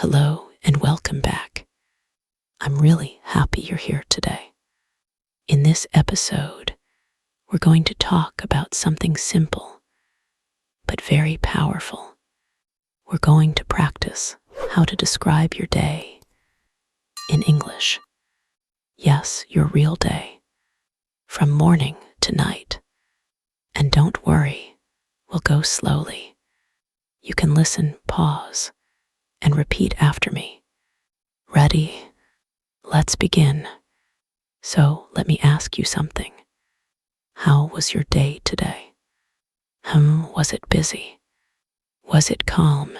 Hello and welcome back. I'm really happy you're here today. In this episode, we're going to talk about something simple but very powerful. We're going to practice how to describe your day in English. Yes, your real day, from morning to night. And don't worry, we'll go slowly. You can listen, pause, and repeat after me. Ready? Let's begin. So let me ask you something. How was your day today? Was it busy? Was it calm?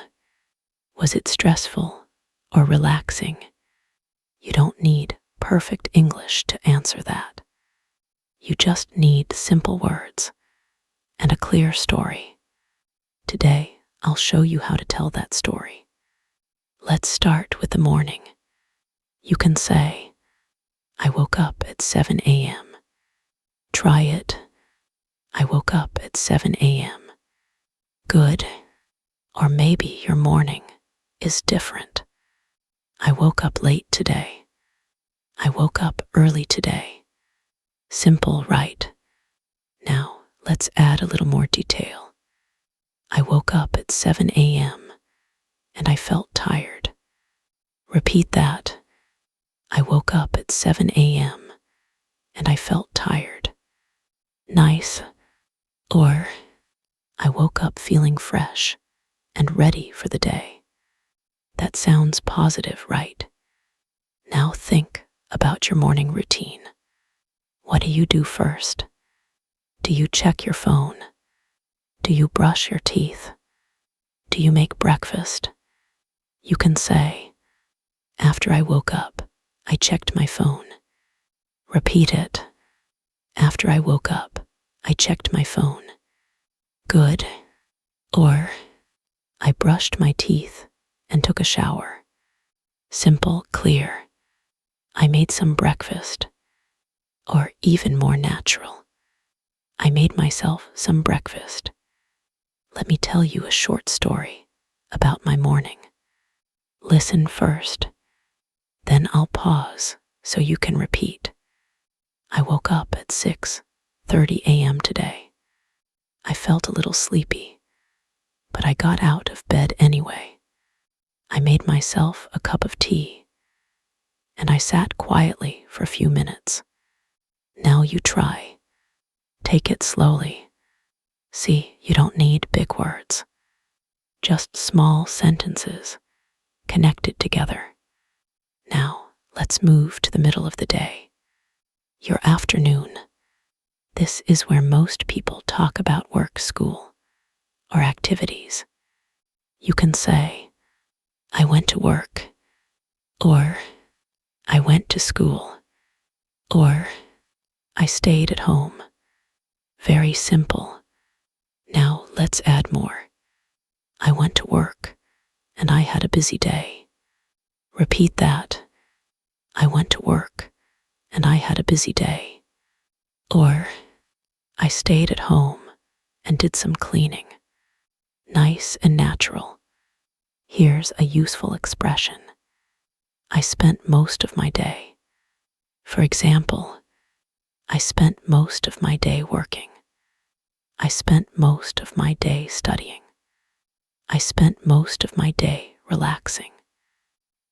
Was it stressful or relaxing? You don't need perfect English to answer that. You just need simple words and a clear story. Today, I'll show you how to tell that story. Let's start with the morning. You can say, I woke up at 7 a.m. Try it. I woke up at 7 a.m. Good. Or maybe your morning is different. I woke up late today. I woke up early today. Simple, right? Now, let's add a little more detail. I woke up at 7 a.m. and I felt tired. Repeat that. I woke up at 7 a.m. and I felt tired. Nice. Or, I woke up feeling fresh and ready for the day. That sounds positive, right? Now think about your morning routine. What do you do first? Do you check your phone? Do you brush your teeth? Do you make breakfast? You can say, after I woke up, I checked my phone. Repeat it. After I woke up, I checked my phone. Good. Or, I brushed my teeth and took a shower. Simple, clear. I made some breakfast. Or even more natural. I made myself some breakfast. Let me tell you a short story about my morning. Listen first. Then I'll pause so you can repeat. I woke up at 6:30 a.m. today. I felt a little sleepy, but I got out of bed anyway. I made myself a cup of tea, and I sat quietly for a few minutes. Now you try. Take it slowly. See, you don't need big words. Just small sentences connected together. Now, let's move to the middle of the day. Your afternoon. This is where most people talk about work, school, or activities. You can say, I went to work, or I went to school, or I stayed at home. Very simple. Now let's add more. I went to work, and I had a busy day. Repeat that. I went to work, and I had a busy day. Or, I stayed at home and did some cleaning. Nice and natural. Here's a useful expression. I spent most of my day. For example, I spent most of my day working. I spent most of my day studying. I spent most of my day relaxing.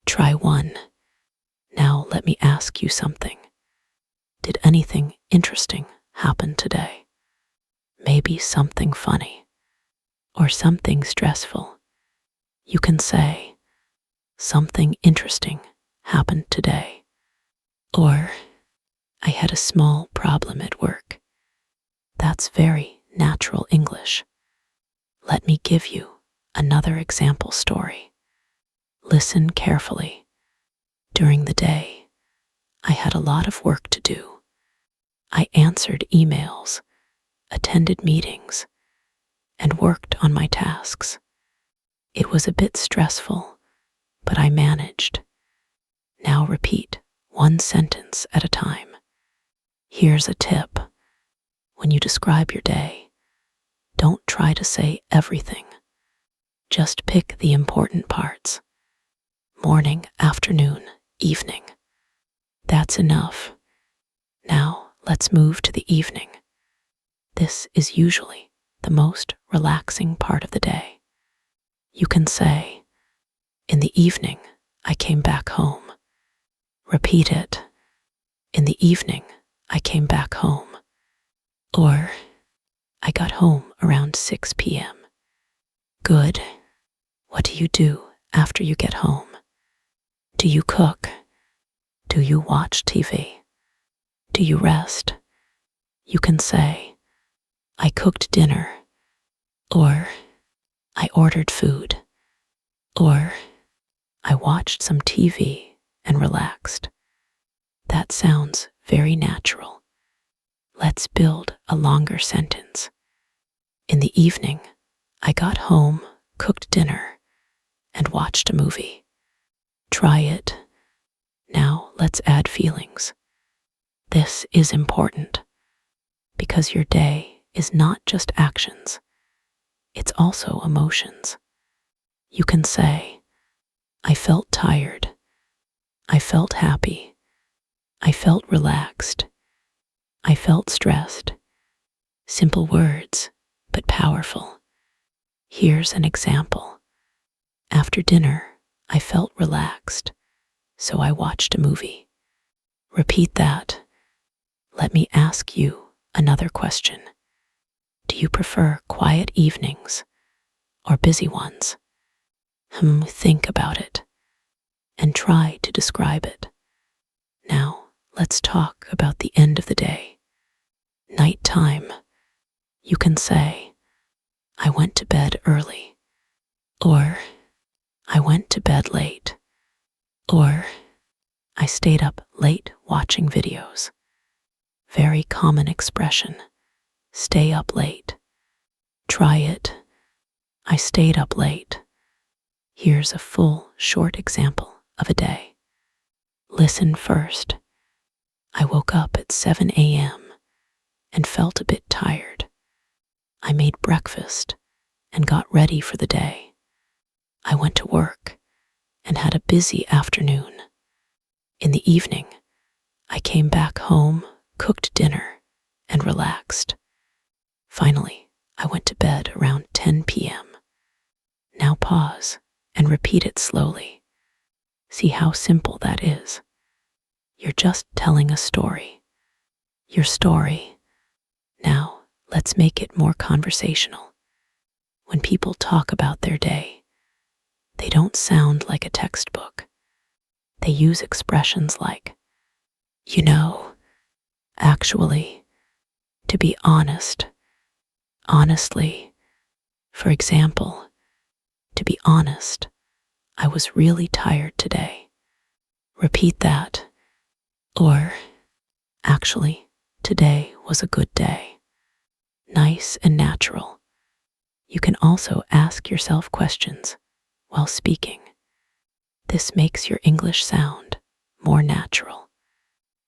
Try one. Now let me ask you something. Did anything interesting happen today? Maybe something funny or something stressful. You can say, something interesting happened today. Or, I had a small problem at work. That's very natural English. Let me give you another example story. Listen carefully. During the day, I had a lot of work to do. I answered emails, attended meetings, and worked on my tasks. It was a bit stressful, but I managed. Now repeat one sentence at a time. Here's a tip. When you describe your day, don't try to say everything. Just pick the important parts. morning, afternoon, evening. That's enough. Now let's move to the evening. This is usually the most relaxing part of the day. You can say, in the evening, I came back home. Repeat it. In the evening, I came back home. Or, I got home around 6 p.m. Good. What do you do after you get home? Do you cook? Do you watch TV? Do you rest? You can say, I cooked dinner. Or, I ordered food. Or, I watched some TV and relaxed. That sounds very natural. Let's build a longer sentence. In the evening, I got home, cooked dinner, and watched a movie. Try it. Now let's add feelings. This is important because your day is not just actions, it's also emotions. You can say, I felt tired. I felt happy. I felt relaxed. I felt stressed. Simple words, but powerful. Here's an example. After dinner, I felt relaxed, so I watched a movie. Repeat that. Let me ask you another question. Do you prefer quiet evenings or busy ones? Think about it and try to describe it. Now, let's talk about the end of the day. Nighttime. You can say, I went to bed early. Or, I went to bed late. Or, I stayed up late watching videos. Very common expression. Stay up late. Try it. I stayed up late. Here's a full, short example of a day. Listen first. I woke up at 7 a.m. and felt a bit tired. I made breakfast and got ready for the day. I went to work and had a busy afternoon. In the evening, I came back home, cooked dinner, and relaxed. Finally, I went to bed around 10 p.m. Now pause and repeat it slowly. See how simple that is. You're just telling a story. Your story. Now, let's make it more conversational. When people talk about their day, they don't sound like a textbook. They use expressions like, you know, actually, to be honest, honestly. For example, to be honest, I was really tired today. Repeat that. Or, actually, today was a good day. Nice and natural. You can also ask yourself questions while speaking. This makes your English sound more natural.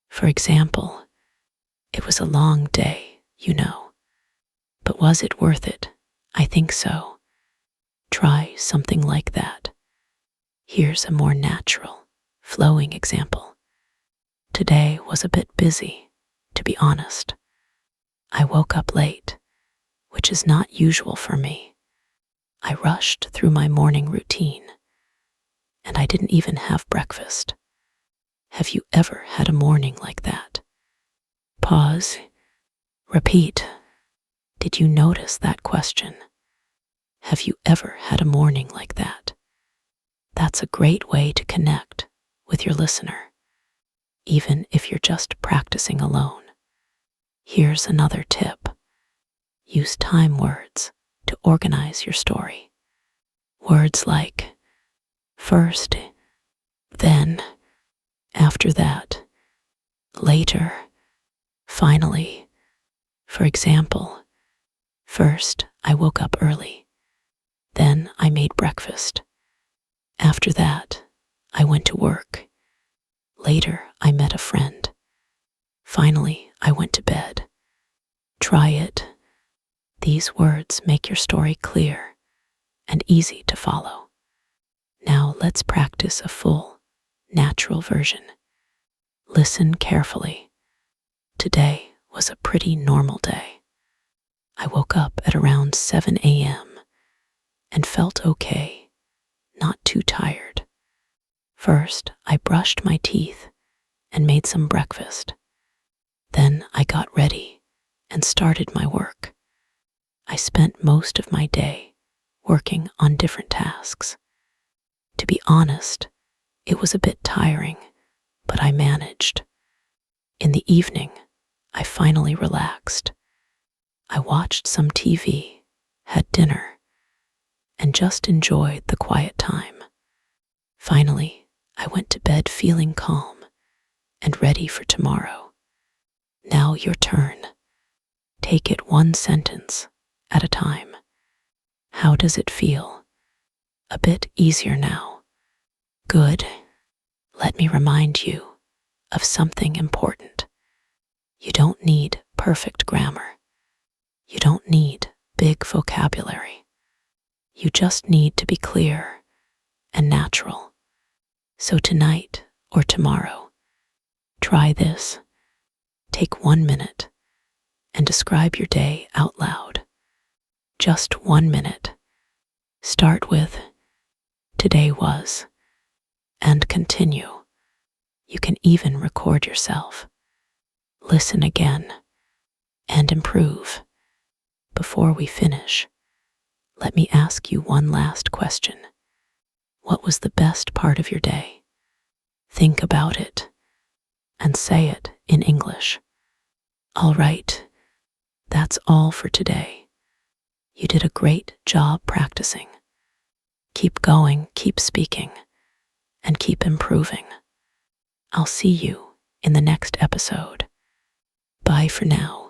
For example, it was a long day, you know. But was it worth it? I think so. Try something like that. Here's a more natural, flowing example. Today was a bit busy, to be honest. I woke up late, which is not usual for me. I rushed through my morning routine, and I didn't even have breakfast. Have you ever had a morning like that? Pause. Repeat. Did you notice that question? Have you ever had a morning like that? That's a great way to connect with your listener, even if you're just practicing alone. Here's another tip. Use time words to organize your story. Words like first, then, after that, later, finally. For example, first I woke up early. Then I made breakfast. After that, I went to work. Later, I met a friend. Finally, I went to bed. Try it. These words make your story clear and easy to follow. Now let's practice a full, natural version. Listen carefully. Today was a pretty normal day. I woke up at around 7 a.m. and felt okay, not too tired. First, I brushed my teeth and made some breakfast. Then I got ready and started my work. I spent most of my day working on different tasks. To be honest, it was a bit tiring, but I managed. In the evening, I finally relaxed. I watched some TV, had dinner, and just enjoyed the quiet time. Finally, I went to bed feeling calm and ready for tomorrow. Now your turn. Take it one sentence at a time. How does it feel? A bit easier now. Good. Let me remind you of something important. You don't need perfect grammar. You don't need big vocabulary. You just need to be clear and natural. So tonight or tomorrow, try this. Take 1 minute and describe your day out loud. Just 1 minute. Start with, today was, and continue. You can even record yourself. Listen again and improve. Before we finish, let me ask you one last question. What was the best part of your day? Think about it and say it in English. All right, that's all for today. You did a great job practicing. Keep going, keep speaking, and keep improving. I'll see you in the next episode. Bye for now.